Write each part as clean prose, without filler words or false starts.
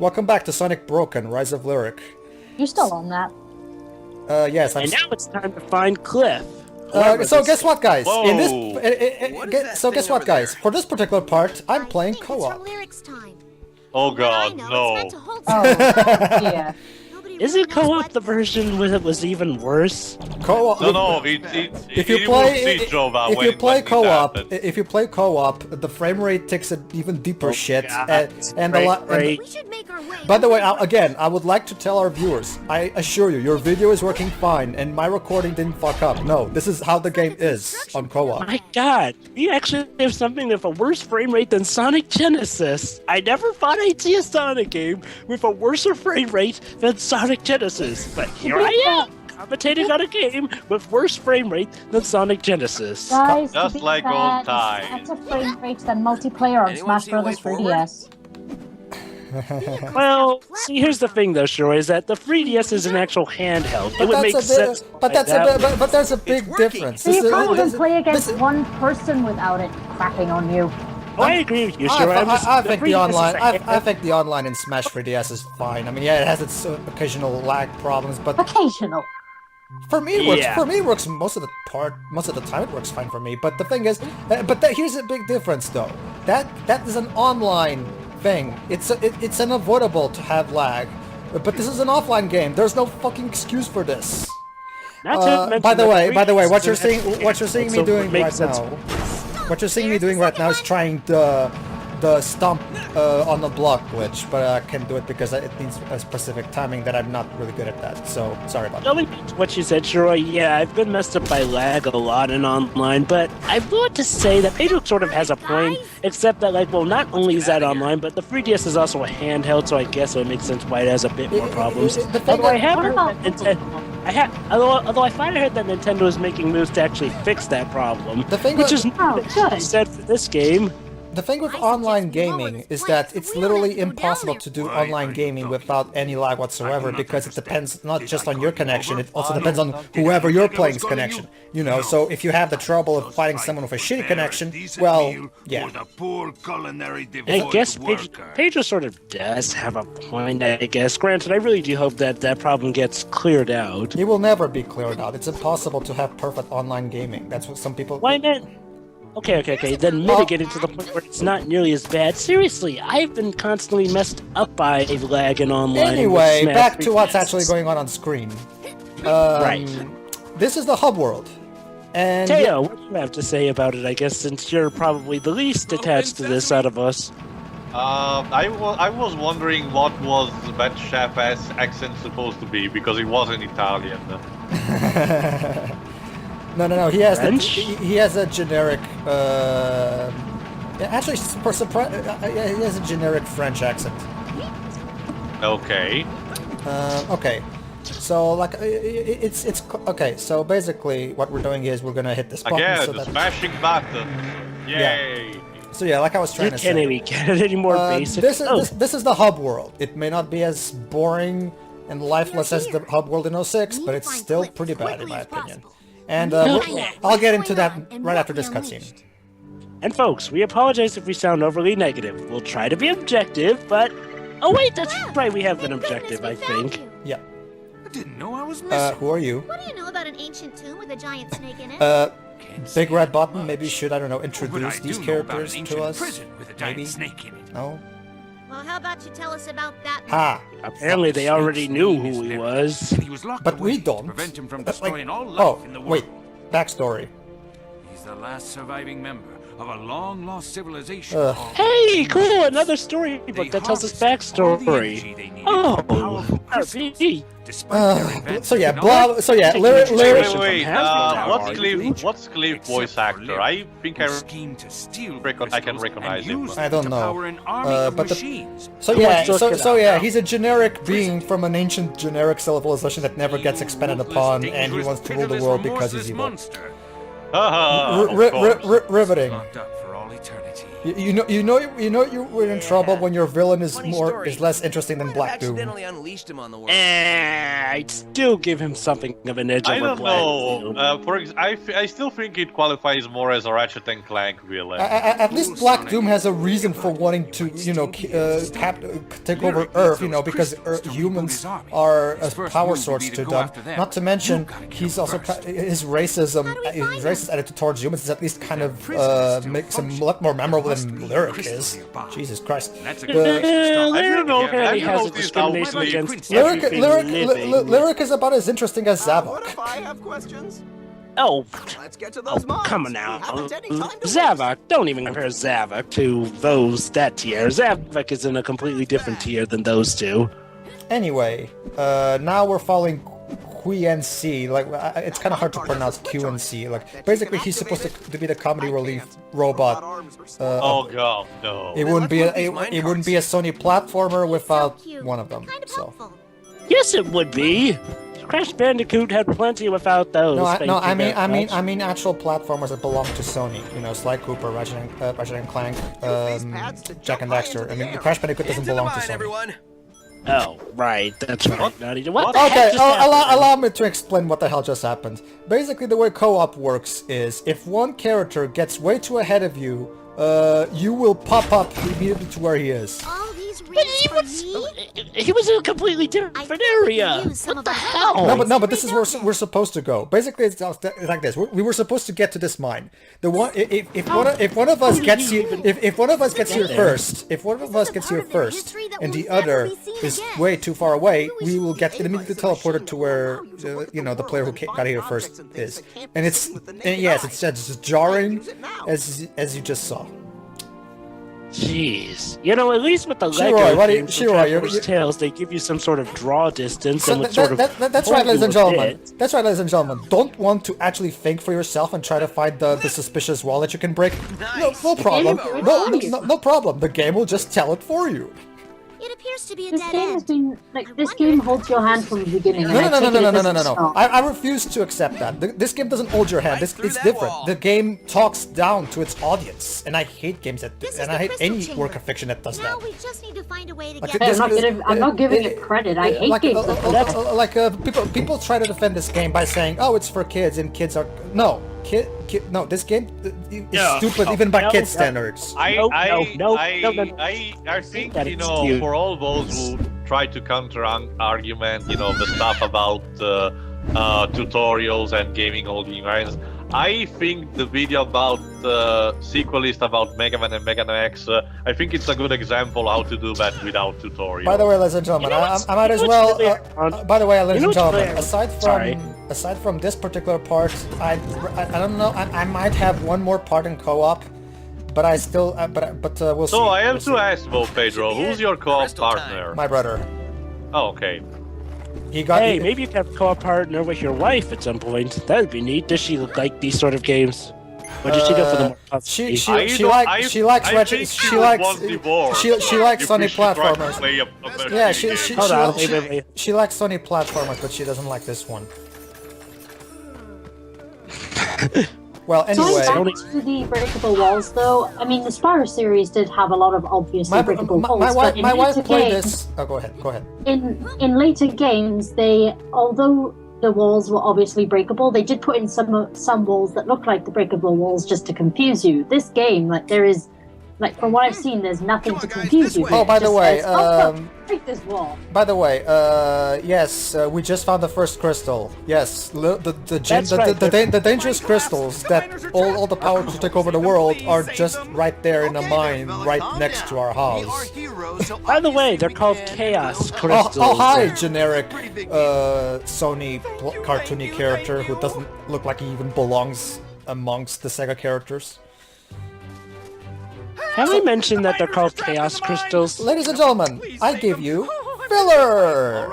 Welcome back to Sonic Broken, Rise of Lyric. You still on that? Yes, And now it's time to find Cliff. so guess what, guys? Whoa. In this, so guess what, guys? For this particular part, I'm playing co-op. Oh god, no. Oh, yeah. Isn't co-op the version where it was even worse? Co-op. No, If you play co-op, the frame rate takes an even deeper shit, and a lot. Right. By the way, again, I would like to tell our viewers, I assure you, your video is working fine, and my recording didn't fuck up. No, this is how the game is on co-op. My god, we actually have something with a worse frame rate than Sonic Genesis. I never thought I'd see a Sonic game with a worse frame rate than Sonic Genesis, but here I am, commentating on a game with worse frame rate than Sonic Genesis. Guys, Just like old times. That's a frame rate than multiplayer on Smash Bros. 3DS. Well, see, here's the thing, though, Shiroi, is that the 3DS is an actual handheld. It would make sense. But there's a big difference. So you can't even play against one person without it crapping on you. Oh, I agree with you, Shiroi. I think the online. I think the online in Smash 3DS is fine. I mean, yeah, it has its occasional lag problems, but Occasional. for me, it works. Yeah. For me, it works most of the time. It works fine for me. But the thing is, here's a big difference, though. That is an online thing. It's unavoidable to have lag. But this is an offline game. There's no fucking excuse for this. By the way, what you're seeing me doing right now. What you're seeing me doing right now is trying the stomp on the block glitch, but I can't do it because it needs a specific timing that I'm not really good at that, so sorry about that. Going back to what you said, Shiroi, yeah, I've been messed up by lag a lot in online, but I want to say that Pedro sort of has a point, except that, like, well, not only is that online, but the 3DS is also a handheld, so I guess it would make sense why it has a bit more problems. Although I have heard that although I finally heard that Nintendo is making moves to actually fix that problem, which is said for this game. The thing with online gaming is that it's literally impossible to do online gaming without any lag whatsoever, because it depends not just on your connection, it also depends on whoever you're playing's connection. You know, so if you have the trouble of fighting someone with a shitty connection, well, yeah. I guess Pedro sort of does have a point, I guess. Granted, I really do hope that that problem gets cleared out. It will never be cleared out. It's impossible to have perfect online gaming. That's what some people... Why not? Okay, then mitigate it to the point where it's not nearly as bad. Seriously, I've been constantly messed up by lag and online. Anyway, back to what's actually going on screen. Right. This is the hub world. And Teo, what do you have to say about it, I guess, since you're probably the least attached to this out of us? I was wondering what was that chef's accent supposed to be, because it wasn't Italian. No. He has a generic. Actually, for surprise, he has a generic French accent. Okay. Okay. So like it's okay. So basically, what we're doing is we're gonna hit this button. Again, so the that, smashing button. Yay! Yeah. So yeah, like I was trying to say. You can't even get it any more basic. This is the hub world. It may not be as boring and lifeless as the hub world in 06, but it's still pretty bad in my opinion. And I'll get into that right after this cutscene. And folks, we apologize if we sound overly negative. We'll try to be objective, but... Oh wait, that's right, we have an objective, I think. Yeah. I didn't know I was missing. Who are you? What do you know about an ancient tomb with a giant snake in it? Big red button, maybe should, I don't know, introduce these characters to us? With a giant snake in it. No? Well, how about you tell us about that? Ha! Apparently they already knew who he was. But we don't. Prevent him from destroying all life in the world. Wait, backstory. He's the last surviving member of a long-lost civilization. Hey, cool! Another storybook that tells us backstory. Oh, RPG. So yeah, blah. So yeah, lyric. Wait. What's Cliff voice actor? I think I can recognize him. I don't know. But so yeah, he's a generic being from an ancient generic civilization that never gets expanded upon, and he wants to rule the world because he's evil. Riveting. Locked up for all eternity. You're in trouble when your villain is less interesting than Black Doom. Unleashed him on the world. I'd still give him something of an edge I over don't Black know. Doom. I still think it qualifies more as a Ratchet and Clank villain. At least Black Doom has a reason for wanting to, take over Earth, because humans are power source to them. Not to mention, he's also his racist attitude towards humans is at least kind of makes him a lot more memorable than Lyric is. Jesus Christ. That's a Lyric Have apparently you has a noticed discrimination how against everything living. Lyric is about as interesting as Zavok. I have questions. Oh, Let's get to those mods. come on now. We haven't any time to Zavok, don't even compare Zavok to that tier. Zavok is in a completely different tier than those two. Anyway, now we're following QNC. Like, it's kind of hard to pronounce QNC. Like, basically, he's supposed to be the comedy relief robot. Oh god, no. It wouldn't be a Sony platformer without one of them. Kind of So. helpful. Yes, it would be. Crash Bandicoot had plenty without those. I mean actual platformers that belong to Sony. Sly Cooper, Ratchet and Clank, Jack and Daxter. I mean, Crash Bandicoot doesn't belong to Sony. everyone. Oh, right, that's right. What the Okay, heck just happened? allow me to explain what the hell just happened. Basically, the way co-op works is if one character gets way too ahead of you, you will pop up immediately to where he is. All these But reasons for me? he was in a completely different area. What the hell? No, but this is where we're supposed to go. Basically, it's like this. We were supposed to get to this mine. The one, if one of us gets here, if one of us gets here first, and the other is way too far away, we will get immediately teleported to where the player who got here first is. And it's as jarring as you just saw. Jeez. At least with the Shiroi, Lego games, Shiroi, Tales, they give you some sort of draw distance So and would sort of that's right, ladies and gentlemen. That's right, ladies and gentlemen. Don't want to actually think for yourself and try to find the suspicious wall that you can break. No problem. No problem. The game will just tell it for you. It appears to be a This dead game has end. been this game holds your hand from the beginning. No. No. I refuse to accept that. This game doesn't hold your hand. It's different. The game talks down to its audience, and I hate games that This is and the I hate crystal any chamber. work of fiction that does Now that. we just need to find a way to Like, get this- I'm not giving it credit. I hate games that do that. People try to defend this game by saying, "Oh, it's for kids," and kids are no. No, this game is stupid even by kid standards. I think, That excuse. for all those who try to counter argument, the stuff about tutorials and gaming all the environments, I think the video about sequelist about Mega Man and Mega Man X, I think it's a good example how to do that without tutorial. By the way, ladies and gentlemen, I might as well. By the way, ladies and gentlemen, aside from this particular part, I don't know. I might have one more part in co-op, but I still, but we'll see. So I have We'll to see. ask though, Pedro, who's your co-op partner? My brother. Oh, okay. Hey, maybe you can have a co-op partner with your wife at some point. That would be neat. Does she like these sort of games? Or does she go for the more puzzle She games? likes Ratchet. She likes Sony platformers. Yeah, she likes Sony platformers, but she doesn't like this one. Well, anyway. Going back to the breakable walls, though, I mean, the Spyro series did have a lot of obviously breakable walls. My wife played this. Oh, go ahead. In later games, although the walls were obviously breakable, they did put in some walls that look like the breakable walls just to confuse you. This game, from what I've seen, there's nothing to confuse you. Oh, by the way, break this wall. By the way, yes, we just found the first crystal. Yes, the dangerous crystals that all the power to take over the world are just right there in a mine, right next to our house. By the way, they're called Chaos Crystals. Oh, hi, generic Sony cartoony character who doesn't look like he even belongs amongst the Sega characters. Have I mentioned that they're called Chaos Crystals? Ladies and gentlemen, I give you filler!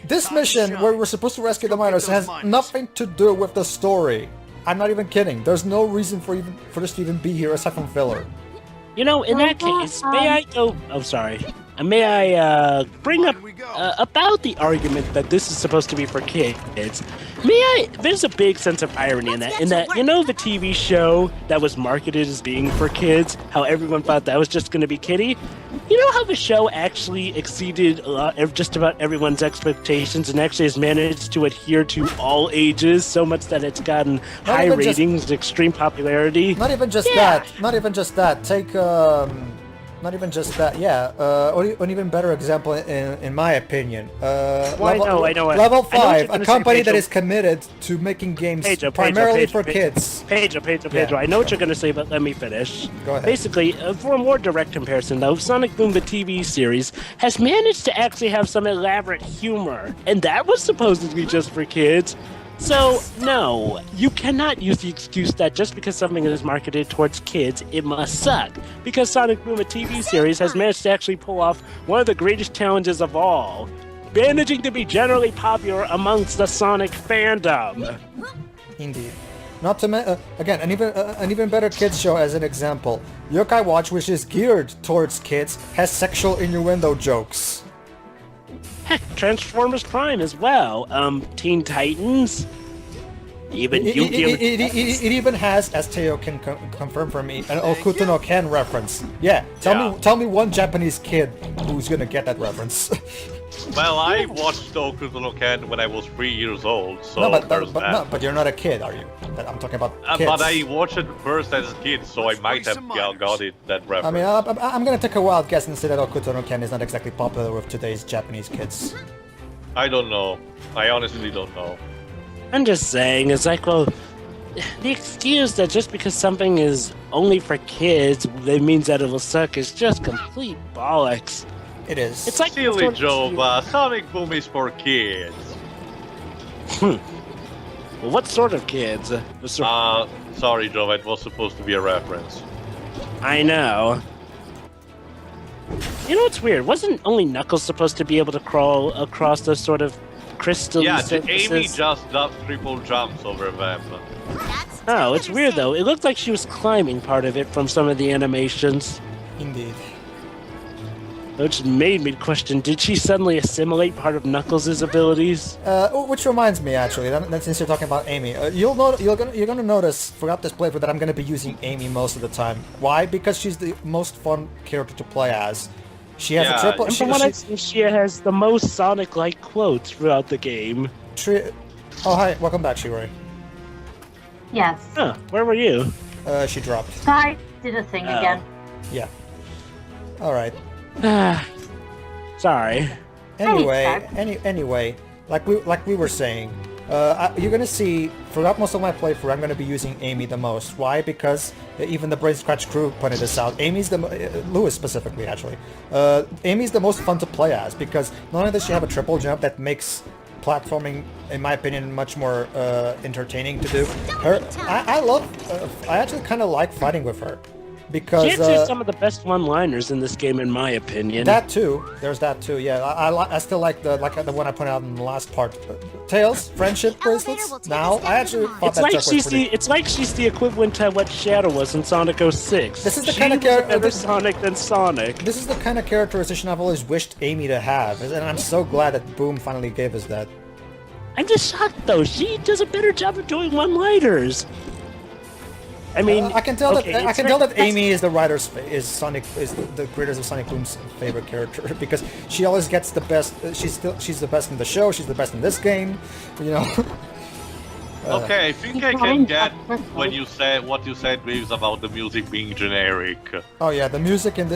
This mission, where we're supposed to rescue the miners, has nothing to do with the story. I'm not even kidding. There's no reason for this to even be here aside from filler. In that case, may I go... Oh, sorry. may I bring up about the argument that this is supposed to be for kids? There's a big sense of irony in that, you know the TV show that was marketed as being for kids, how everyone thought that was just going to be kiddie? You know how the show actually exceeded just about everyone's expectations and actually has managed to adhere to all ages so much that it's gotten high ratings, extreme popularity? Not even just that. Not even just that. Take, not even just that, yeah. An even better example, in my opinion. I know. Level I know 5, what you're a gonna company say, that Pedro. is committed to making games Pedro, primarily for kids. Pedro, I know what you're going to say, but let me finish. Go ahead. Basically, for a more direct comparison, though, Sonic Boom, the TV series, has managed to actually have some elaborate humor, and that was supposedly just for kids. So, no, you cannot use the excuse that just because something is marketed towards kids, it must suck. Because Sonic Boom, a TV series, has managed to actually pull off one of the greatest challenges of all, managing to be generally popular amongst the Sonic fandom. Indeed. Not to again, an even better kids show as an example. Yokai Watch, which is geared towards kids, has sexual innuendo jokes. Heck, Transformers Prime as well. Teen Titans. Even Yu-Gi-Oh! It even has, as Teo can confirm for me, an Okuto no Ken reference. Yeah, tell me one Japanese kid who's gonna get that reference. Well, I watched Okuto no Ken when I was 3 years old, so but you're not a kid, are you? I'm talking about kids. But I watched it first as a kid, so I might have got it, that reference. I mean, I'm gonna take a wild guess and say that Okuto no Ken is not exactly popular with today's Japanese kids. I don't know. I honestly don't know. I'm just saying, it's like, well, the excuse that just because something is only for kids, that means that it'll suck is just complete bollocks. It is. It's like Silly Jova, Sonic Boom is for kids. Well, what sort of kids? Sorry, Jova, it was supposed to be a reference. I know. You know what's weird? Wasn't only Knuckles supposed to be able to crawl across those sort of crystal surfaces? Amy just does triple jumps over them. Oh, it's weird though. It looked like she was climbing part of it from some of the animations. Indeed. Which made me question, did she suddenly assimilate part of Knuckles' abilities? Which reminds me, actually, that since you're talking about Amy, you're gonna notice throughout this playthrough that I'm gonna be using Amy most of the time. Why? Because she's the most fun character to play as. She has a triple. And from what I see, she has the most Sonic-like quotes throughout the game. Oh, hi, welcome back, Shiroi. Yes. Huh, where were you? She dropped. Sky did a thing again. Yeah. All right. Sorry. Anyway, like we were saying, you're gonna see throughout most of my playthrough, I'm gonna be using Amy the most. Why? Because even the Brain Scratch crew pointed this out. Amy's Lewis specifically, actually. Amy's the most fun to play as because not only does she have a triple jump that makes platforming, in my opinion, much more entertaining to do. I actually kind of like fighting with her. Because she has some of the best one-liners in this game, in my opinion. That too. There's that too. Yeah, I still like the one I pointed out in the last part. Tails, friendship bracelets. Now, I actually thought it's like she's the equivalent to what Shadow was in Sonic 06. This is the kind of character Sonic than Sonic. This is the kind of characterization I've always wished Amy to have, and I'm so glad that Boom finally gave us that. I'm just shocked though. She does a better job of doing one-liners. I mean, I can tell that Amy is the the creators of Sonic Boom's favorite character because she always gets the best. She's the best in the show. She's the best in this game. You know. Okay, I think I can get what you said, Reeves, about the music being generic. Oh yeah, the music and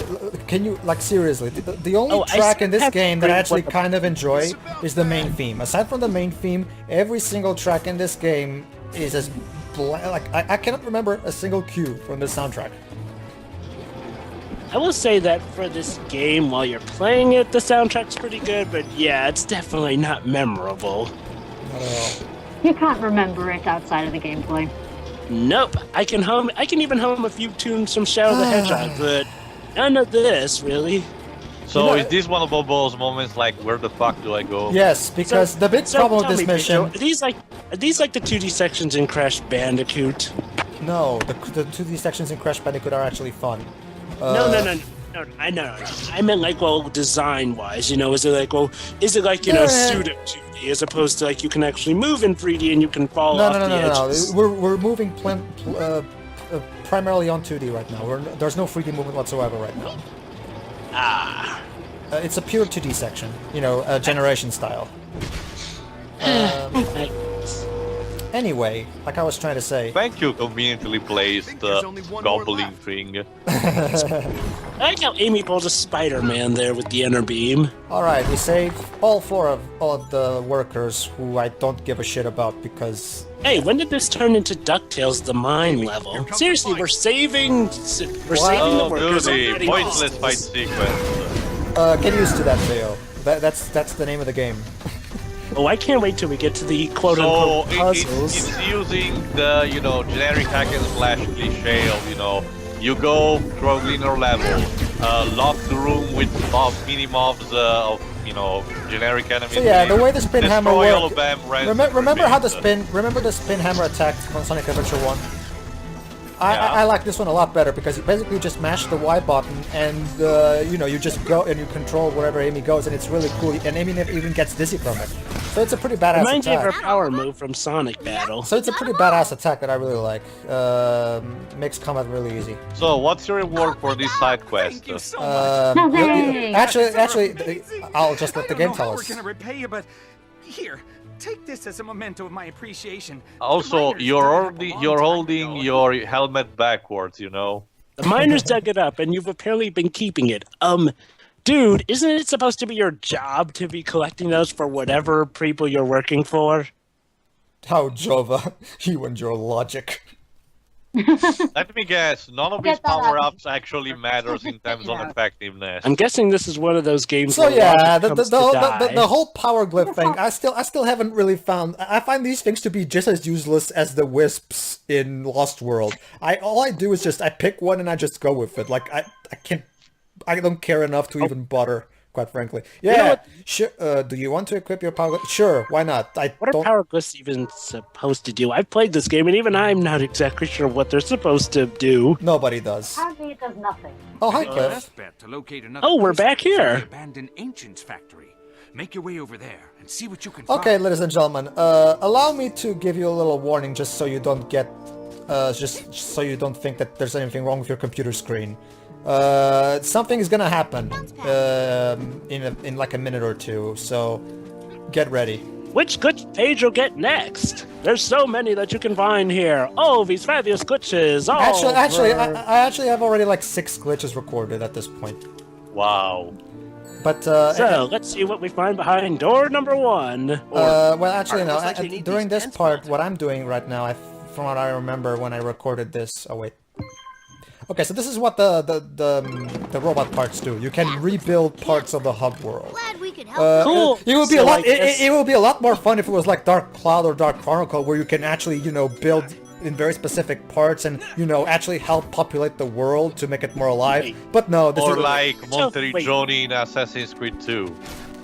can you, like, seriously, the only track in this game that I actually kind of enjoy is the main theme. Aside from the main theme, every single track in this game is as like I cannot remember a single cue from the soundtrack. I will say that for this game, while you're playing it, the soundtrack's pretty good, but yeah, it's definitely not memorable. Not at all. You can't remember it outside of the gameplay. Nope. I can even hum a few tunes from Shadow the Hedgehog, but none of this, really. So is this one of those moments like, where the fuck do I go? Yes, because the big problem with this mission... Pedro, are these like the 2D sections in Crash Bandicoot? No, the 2D sections in Crash Bandicoot are actually fun. No. No, I know. I meant like, well, design-wise, you know, is it like, you know, pseudo 2D as opposed to like you can actually move in 3D and you can fall off the edges? No. We're moving primarily on 2D right now. There's no 3D movement whatsoever right now. Ah. It's a pure 2D section, you know, generation style. Anyway, like I was trying to say. Thank you, conveniently placed goblin thing. I like how Amy pulls a Spider-Man there with the inner beam. Alright, we saved all of the workers who I don't give a shit about because... Hey, when did this turn into DuckTales, the mine level? Seriously, we're saving the workers. Dude, pointless fight sequence. Get used to that, Theo. That's the name of the game. Oh, I can't wait till we get to the quote-unquote puzzles. It's using the, you know, generic hack and slash cliche of, you know, you go through a linear level, lock the room with mini-mobs of, you know, generic enemies. So yeah, the way the spin hammer works. Remember how the spin hammer attacked on Sonic Adventure 1? I like this one a lot better because you basically just mash the Y button and you know, you just go and you control wherever Amy goes, and it's really cool. And Amy never even gets dizzy from it, so it's a pretty badass Reminds me of attack. her power move from Sonic Battle. So it's a pretty badass attack that I really like. Makes combat really easy. So what's your reward for this side quest? Thank you so much. Actually, I'll just let the game tell us. I don't know how we're gonna repay you, but here, take this as a memento of my appreciation. Also, The miners you're dug it up a long holding time ago. your helmet backwards, you know. The miners dug it up, and you've apparently been keeping it. Dude, isn't it supposed to be your job to be collecting those for whatever people you're working for? How, Jova, you and your logic. Let me guess, none of these power-ups actually matters in terms of effectiveness. I'm guessing this is one of those games So where yeah, logic comes to die. the whole power glyph thing, I still haven't really found. I find these things to be just as useless as the wisps in Lost World. All I do is just I pick one and I just go with it. Like I don't care enough to even bother. Quite frankly, yeah. You know what? Sure. Do you want to equip your power? Sure. Why not? What are power glyphs even supposed to do? I've played this game, and even I'm not exactly sure what they're supposed to do. Nobody does. Apparently it does nothing. Oh, hi, Take Cliff. your best bet to locate another Oh, we're back person here. in the abandoned Ancients factory. Make your way over there and see what you can find. Okay, ladies and gentlemen, allow me to give you a little warning, just so you don't get, just so you don't think that there's anything wrong with your computer screen. Something is gonna happen in like a minute or two, so get ready. Which glitch Pedro get next? There's so many that you can find here. Oh, these fabulous glitches. Oh, I actually have already like 6 glitches recorded at this point. Wow. But so let's see what we find behind door number 1. well, actually no. looks like you need During these this tents part, built. what I'm doing right now, from what I remember when I recorded this. Oh wait. Okay, so this is what the robot parts do. You can rebuild parts of the hub world. Glad we could help. Cool. It would be So, a lot. I guess- It would be a lot more fun if it was like Dark Cloud or Dark Chronicle, where you can actually, you know, build in very specific parts and, you know, actually help populate the world to make it more alive. Wait. But no, this Or is like Monterey wait. Johnny in Assassin's Creed 2.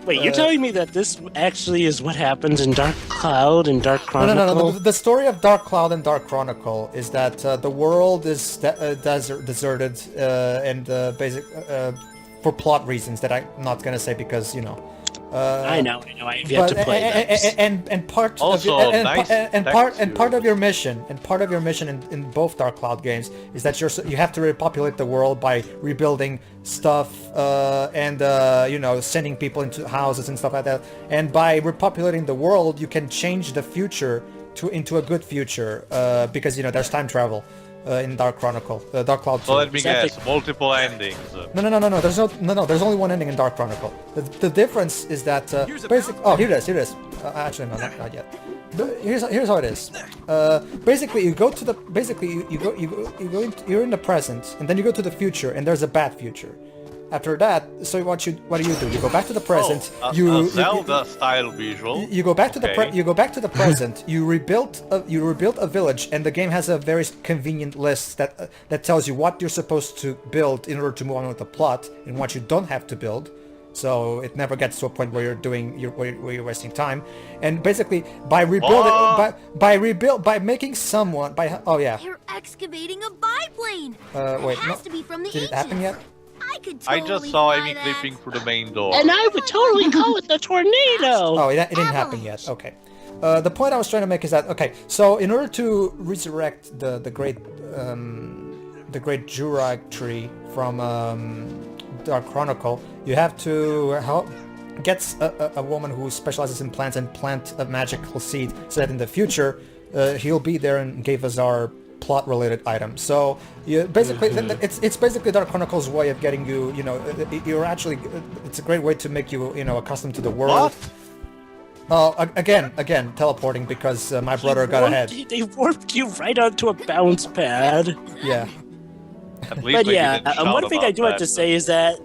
Wait, you're telling me that this actually is what happens in Dark Cloud and Dark Chronicle? no. The story of Dark Cloud and Dark Chronicle is that the world is deserted and for plot reasons that I'm not gonna say because, you know. I know. I've yet to play those. And part Also, of your, nice part of your mission in both Dark Cloud games is that you have to repopulate the world by rebuilding stuff and you know, sending people into houses and stuff like that. And by repopulating the world, you can change the future into a good future because, you know, there's time travel. In Dark Chronicle, Dark Cloud 2. So let me Exactly. guess, multiple endings. No. There's only one ending in Dark Chronicle. The difference is that basically. Oh, here it is. Actually, no, not yet. Here's how it is. Basically, you go to the. Basically, you're in the present, and then you go to the future, and there's a bad future. After that, so what do? You go back to the present. A Zelda-style visual. You go back to Okay. you go back to the present. You rebuilt a village, and the game has a very convenient list that tells you what you're supposed to build in order to move on with the plot, and what you don't have to build. So it never gets to a point where you're wasting time. And basically, by making someone They're excavating a biplane. wait, It has to be from the did it happen ancients. yet? I could I totally just saw fly Amy that. clipping through the main door. And I would totally call it the tornado. Oh, it didn't happen yet. Okay. The point I was trying to make is that so in order to resurrect the great Jurag tree from Dark Chronicle, you have to get a woman who specializes in plants and plant a magical seed, so that in the future he'll be there and give us our plot-related items. So you basically, it's basically Dark Chronicle's way of getting you. You're actually. It's a great way to make you accustomed to the world. What? Oh, again, teleporting because my brother got ahead. They warped you right onto a bounce pad. Yeah. At least But they yeah, didn't shout one thing I about do have that. to say is that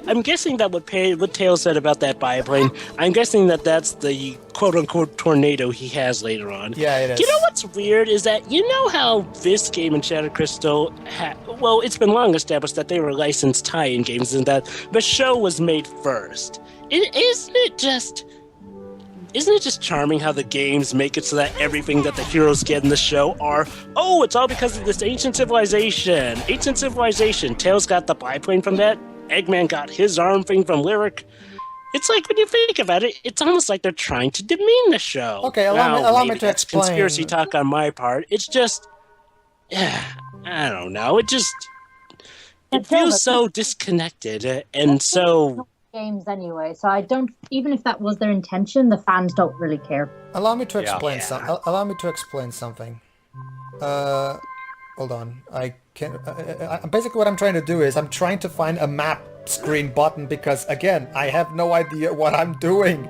I'm guessing that what Tail said about that biplane, I'm guessing that that's the quote-unquote tornado he has later on. Yeah, it is. You know what's weird is that you know how this game and Shadow Crystal, well, it's been long established that they were licensed tie-in games and that the show was made first. Isn't it just charming how the games make it so that everything that the heroes get in the show are, oh, it's all because of this ancient civilization. Ancient civilization. Tails got the biplane from that. Eggman got his arm thing from Lyric. It's like, when you think about it, it's almost like they're trying to demean the show. Okay, allow me maybe to that's explain. conspiracy talk on my part. It's just, I don't know. It feels so disconnected and so... games anyway, so I don't. Even if that was their intention, the fans don't really care. Allow me to explain Yeah. Allow me to explain something. Hold on. I can. Basically, what I'm trying to do is I'm trying to find a map screen button because again, I have no idea what I'm doing.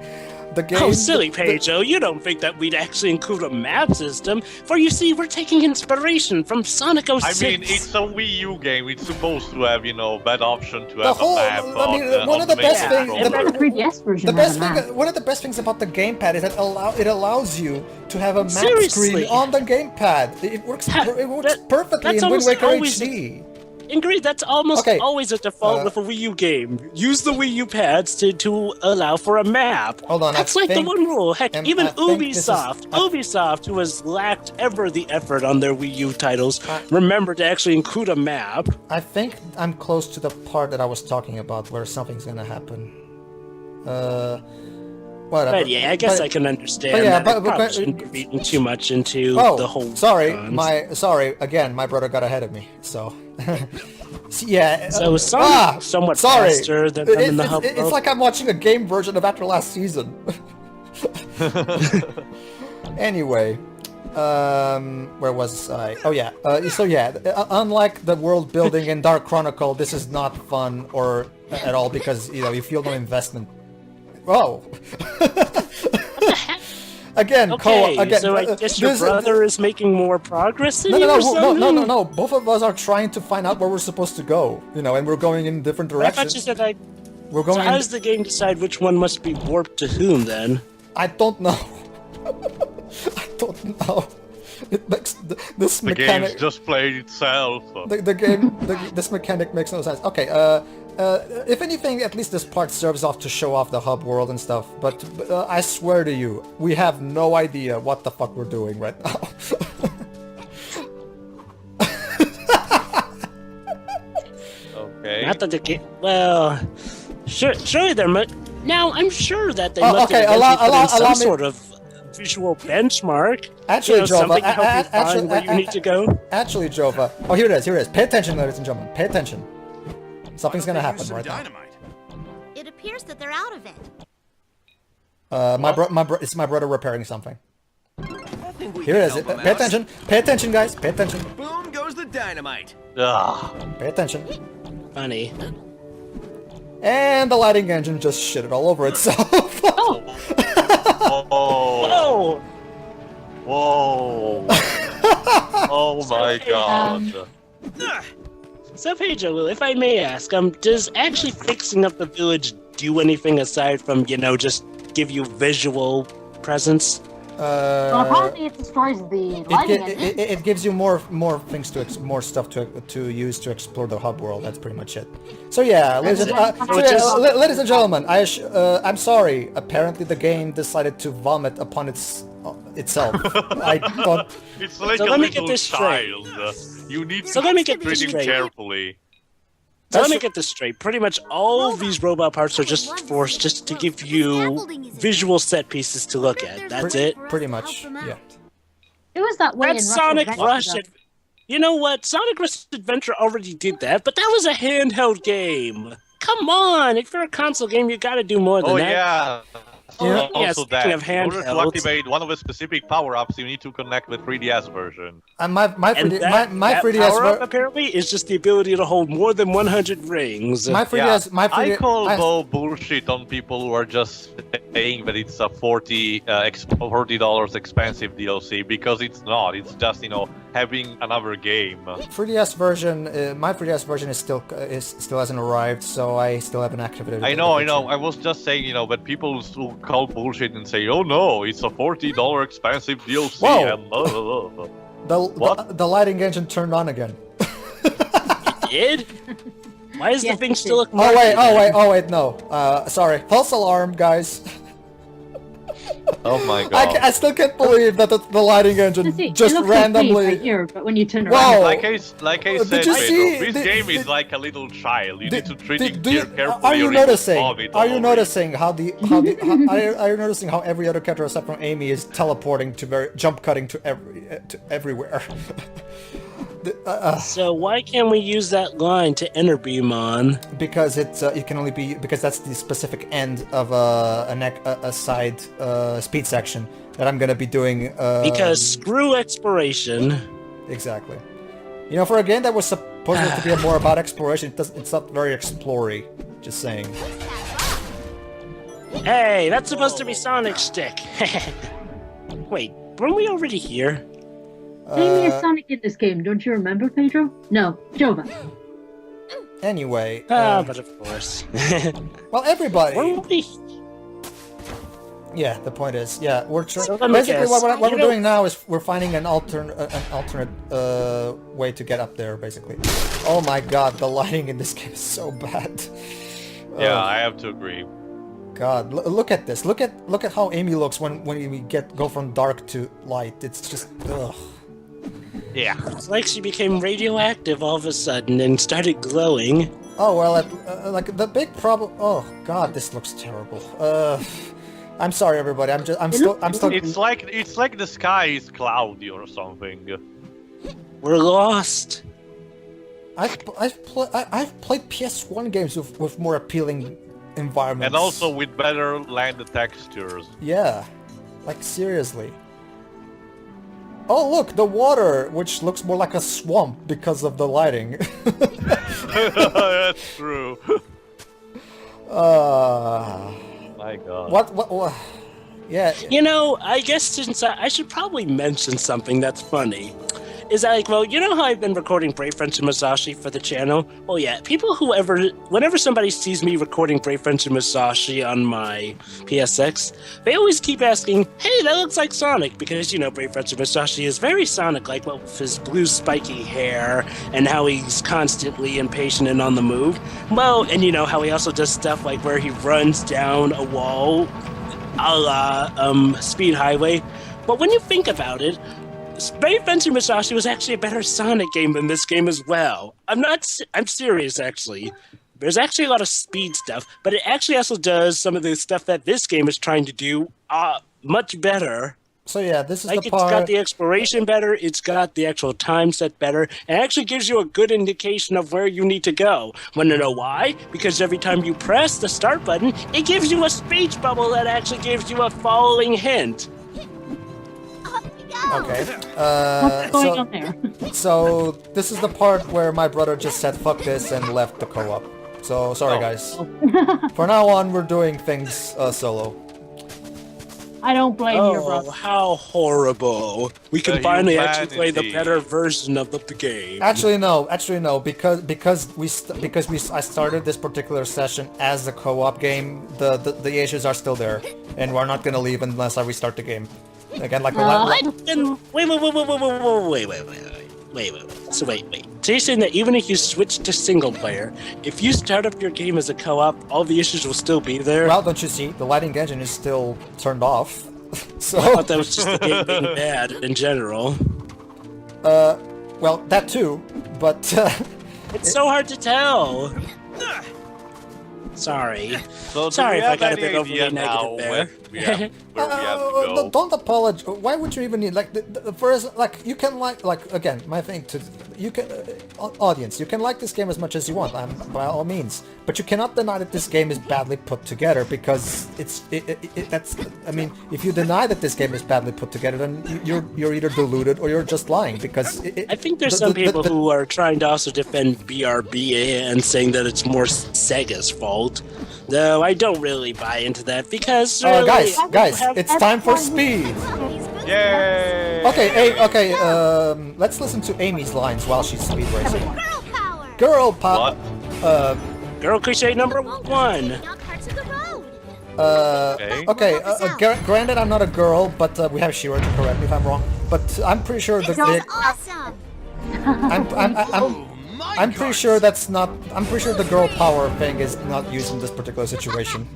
The game. Oh, silly Pedro, you don't think that we'd actually include a map system? For you see, we're taking inspiration from Sonic 06. I mean, it's a Wii U game. It's supposed to have, that option to The have whole. a map. I mean, one of the main best things. controller. The 3DS version The best has a map. thing, one of the best things about the gamepad is that it allows you to have a map Seriously. screen on the gamepad. It works perfectly that's in Wind almost Waker always- HD. Ingrid, that's almost Okay, always a default with a Wii U game. Use the Wii U pads to allow for a map. Hold on, That's I like think- the one rule. Heck, even I think this is- Ubisoft, who has lacked ever the effort on their Wii U titles, remember to actually include a map. I think I'm close to the part that I was talking about where something's gonna happen. Whatever. But yeah, I guess I can understand that. I probably shouldn't be reading too much into the whole. Sorry, cons. my brother got ahead of me, so. Yeah. So Sonic somewhat faster than them in the hub It's world. like I'm watching a game version of After Last Season. Anyway, where was I? Oh yeah. Unlike the world building in Dark Chronicle, this is not fun or at all because you feel no investment. Oh. Again, Okay, again. so I guess your brother is making more progress than No, you no, or no, something? no. Both of us are trying to find out where we're supposed to go, and we're going in different I thought directions. you said I. We're So going. how does the game decide which one must be warped to whom then? I don't know. I don't know. It makes this The mechanic. game's just played itself. This mechanic makes no sense. Okay. If anything, at least this part serves off to show off the hub world and stuff. But I swear to you, we have no idea what the fuck we're doing right now. Okay. Not that the game. Well, surely there might. Now I'm sure that they Oh, must okay, have eventually put in some allow me- sort of visual benchmark. Actually, Jova, something to help you find where you need to go. Actually, Jova. Oh, here it is. Pay attention, ladies and gentlemen. Pay attention. Something's gonna happen right now. It appears that they're out of it. It's my brother repairing something. Here it is. Pay attention. Pay attention, guys. Pay attention. Boom goes the dynamite. Ugh. Pay attention. Funny. And the lighting engine just shit it all over itself. Oh. Whoa. Whoa. Whoa. Oh my god. So Pedro, if I may ask, does actually fixing up the village do anything aside from just give you visual presence? Well, apparently it destroys the lighting engine. It gives you more things more stuff to use to explore the hub world. That's pretty much it. So yeah, ladies and gentlemen, I'm sorry. Apparently the game decided to vomit upon itself. I thought. It's like So a let me get little this straight. child. You need So to let me get treat this him straight. carefully. So let me get this straight. Pretty much all of these robot parts are just forced just to give you visual set pieces to look at. That's it. Pretty much, yeah. It was that way That's in Sonic Adventure, Rush. though. You know what? Sonic Rush Adventure already did that, but that was a handheld game. Come on! If you're a console game, you gotta do more than that. Yeah. Yeah, Also speaking that, of in order to handhelds- activate one of the specific power-ups, you need to connect the 3DS version. And my And 3D, that, my that 3DS power-up, apparently, is just the ability to hold more than 100 rings. my 3DS, my 3DS. I call though bullshit on people who are just saying that it's a $40 expensive DLC, because it's not. It's just, you know, having another game. 3DS version, my 3DS version is still hasn't arrived, so I still haven't activated it. I know. I was just saying, you know, that people who call bullshit and say, "Oh no, it's a $40 expensive DLC." Whoa. And blah, blah, blah. The lighting engine turned on again. It did? Why is the Yes, thing it still... did. Oh wait, no. Sorry. False alarm, guys. Oh my god. I still can't believe that the lighting engine See, just it looks okay randomly. right here, but when you turn Whoa. around, Like I Did said, you Pedro, see- this did- game is did- like a little child. You need to treat Did- it do you- carefully. are you or it will noticing? vomit all Are you over noticing how are you noticing how every other character except from Amy is teleporting to jump cutting to everywhere? So why can't we use that line to enter beam on? Because it can only be because that's the specific end of a side speed section that I'm gonna be doing. Because screw exploration. Exactly. You know, for a game that was supposed to be more about exploration, it's not very explory. Just saying. Hey, that's supposed to be Sonic's stick. Wait, weren't we already here? Amy is Sonic in this game, don't you remember, Pedro? No, Jova. Anyway. But of course. Well, everybody. Weren't we? Yeah, the point is, yeah, we're trying. So let me Basically, guess, what we're you know- doing now is we're finding an alternate way to get up there. Basically. Oh my God, the lighting in this game is so bad. Yeah, I have to agree. God, look at this. Look at how Amy looks when we go from dark to light. It's just ugh. Yeah. It's like she became radioactive all of a sudden and started glowing. Oh well, like the big problem. Oh God, this looks terrible. I'm sorry, everybody. I'm still. It's like the sky is cloudy or something. We're lost. I've played PS1 games with more appealing environments. And also with better land textures. Yeah, like seriously. Oh look, the water, which looks more like a swamp because of the lighting. That's true. My god. What? Yeah. You know, I guess since I should probably mention something that's funny. Is that like, well, you know how I've been recording Brave Friends of Musashi for the channel? Well, yeah, whenever somebody sees me recording Brave Friends of Musashi on my PSX, they always keep asking, hey, that looks like Sonic, because, you know, Brave Friends of Musashi is very Sonic-like, well, with his blue spiky hair, and how he's constantly impatient and on the move. Well, and you know how he also does stuff like where he runs down a wall, a la Speed Highway. But when you think about it, Brave Fencer Musashi was actually a better Sonic game than this game as well. I'm serious, actually. There's actually a lot of speed stuff, but it actually also does some of the stuff that this game is trying to do much better. So yeah, this is Like, the it's part. got the exploration better, it's got the actual time set better, and it actually gives you a good indication of where you need to go. Want to know why? Because every time you press the start button, it gives you a speech bubble that actually gives you a following hint. Okay. What's going on there? So this is the part where my brother just said fuck this and left the co-op. So sorry guys. For now on, we're doing things solo. I don't blame you, Oh, bro. how horrible. We can finally actually play the humanity. better version of the game. Actually no. Because I started this particular session as a co-op game. The issues are still there, and we're not gonna leave unless I restart the game. Again, like What? Then wait. So wait. So you're saying that even if you switch to single player, if you start up your game as a co-op, all the issues will still be there? well, don't you see? The lighting engine is still turned off. So I thought that was just the game being bad in general. well, that too, but It's so hard to tell. Sorry. So Sorry if I got a any bit overly idea now negative there. where we have to go? Don't apologize. Why would you even need like the first like you can like again my thing to you can audience you can like this game as much as you want by all means, but you cannot deny that this game is badly put together because that's I mean if you deny that this game is badly put together then you're either deluded or you're just lying because I think there's some people who are trying to also defend BRBA and saying that it's more Sega's fault. Though I don't really buy into that because really, guys, it's time for speed. Yay! Okay, let's listen to Amy's lines while she's speed racing. Girl power! Girl power. Girl cliche number 1. Knock parts of the road. Okay. Granted, I'm not a girl, but we have Shiroi to correct me if I'm wrong. But I'm pretty sure that That's awesome! I'm pretty sure that's not. I'm pretty sure the girl power thing is not used in this particular situation.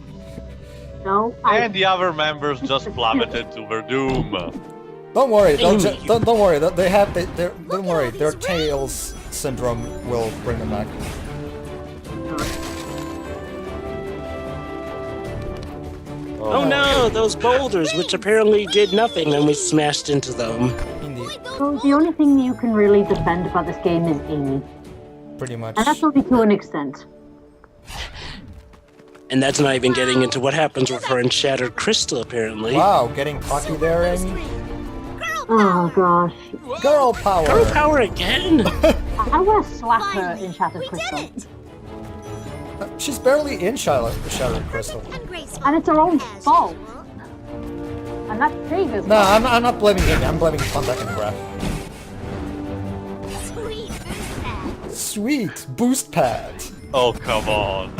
No, And the other members just plummeted to their doom. Don't worry. Don't worry. They have. Don't worry. Their tails syndrome will bring them back. Oh no, those boulders, which apparently did nothing, and we smashed into them. Indeed. So the only thing you can really defend about this game is Amy. Pretty much. And that's only to an extent. And that's not even getting into what happens with her and Shattered Crystal, apparently. Wow, getting cocky there, Amy. Oh gosh. Girl power. Girl power again? I want to slap her in Shattered We Crystal. did it! She's barely in Shattered Crystal. And it's her own fault. And that's Sega's No, fault. I'm not blaming Amy. I'm blaming Contact and Graph. Sweet boost pad. Sweet boost pad. Oh, come on.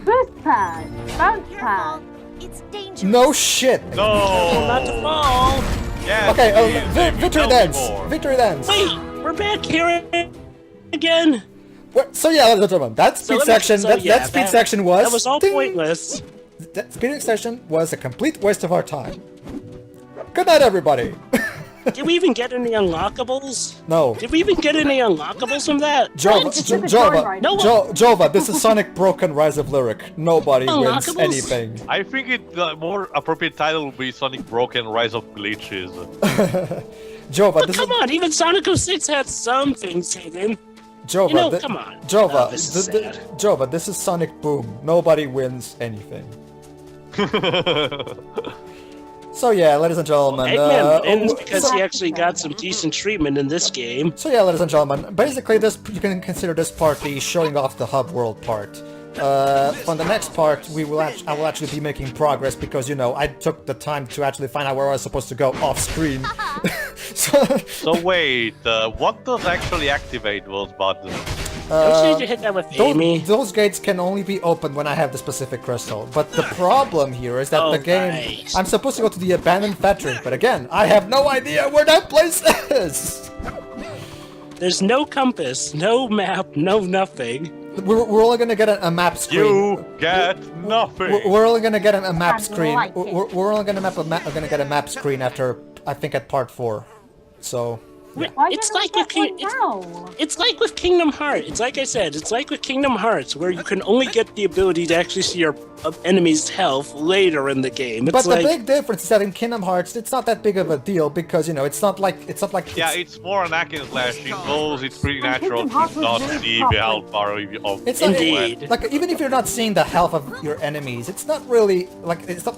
Boost pad. Bounce Careful. pad. It's dangerous. No shit. Not No! to fall! Yeah, Okay, please, victory tell me dance. more. Victory dance. Wait, we're back here again? So yeah, ladies and gentlemen, that speed section. That speed section was. That was all ding. pointless. That speed section was a complete waste of our time. Good night, everybody. Did we even get any unlockables? No. Did we even get any unlockables from that? Jova, this is Sonic Broken Rise of Lyric. Nobody wins Unlockables? anything. I think the more appropriate title would be Sonic Broken Rise of Glitches. Jova, this Come on, even Sonic 06 had some things hidden. Jova, You know, come on. Jova, Oh, this is sad. Jova, this is Sonic Boom. Nobody wins anything. So yeah, ladies and gentlemen. Eggman wins because he actually got some decent treatment in this game. So yeah, ladies and gentlemen, basically this you can consider this part the showing off the hub world part. For the next part, I will actually be making progress because, you know, I took the time to actually find out where I was supposed to go off screen. So wait, what does actually activate those buttons? Don't you need to hit that with Amy? Those gates can only be opened when I have the specific crystal. But the problem here is that the game... right. I'm supposed to go to the abandoned factory, but again, I have no idea where that place is! There's no compass, no map, no nothing. We're only gonna get a map screen. You get nothing! We're only gonna get a map screen. like it. We're only gonna get a map screen after, I think, at part 4. So... Why It's didn't like I with get one now? It's like with Kingdom Hearts. It's like I said, it's like with Kingdom Hearts, where you can only get the ability to actually see your enemy's health later in the game. It's But like, the big difference is that in Kingdom Hearts, it's not that big of a deal because, you know, it's not like Yeah, it's more an hack and slash. In those, it's pretty natural Kingdom Hearts to was not really see tough, the health bar of It's not, Indeed. like even if you're not seeing the health of your enemies, it's not really like it's not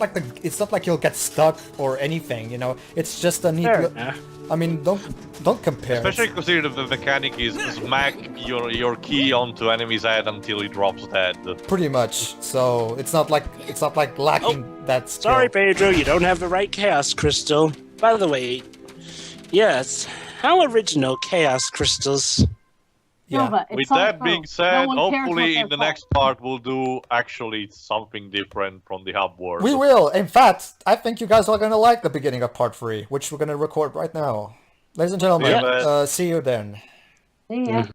like you'll get stuck or anything. You know, it's just a neat. Fair enough. I mean, don't compare. Especially considering the mechanic is smack your key onto enemy's head until he drops dead. Pretty much. So it's not like lacking that skill. Sorry, Pedro, you don't have the right Chaos Crystal. By the way, yes, how original Chaos Crystals. Yeah. No, but it's With Sonic that being Boom. said, No one cares hopefully what in the they're next part we'll do actually something different from the hub world. We will. In fact, I think you guys are gonna like the beginning of part 3, which we're gonna record right now. Ladies and gentlemen, Yeah. see you then. called. Yeah.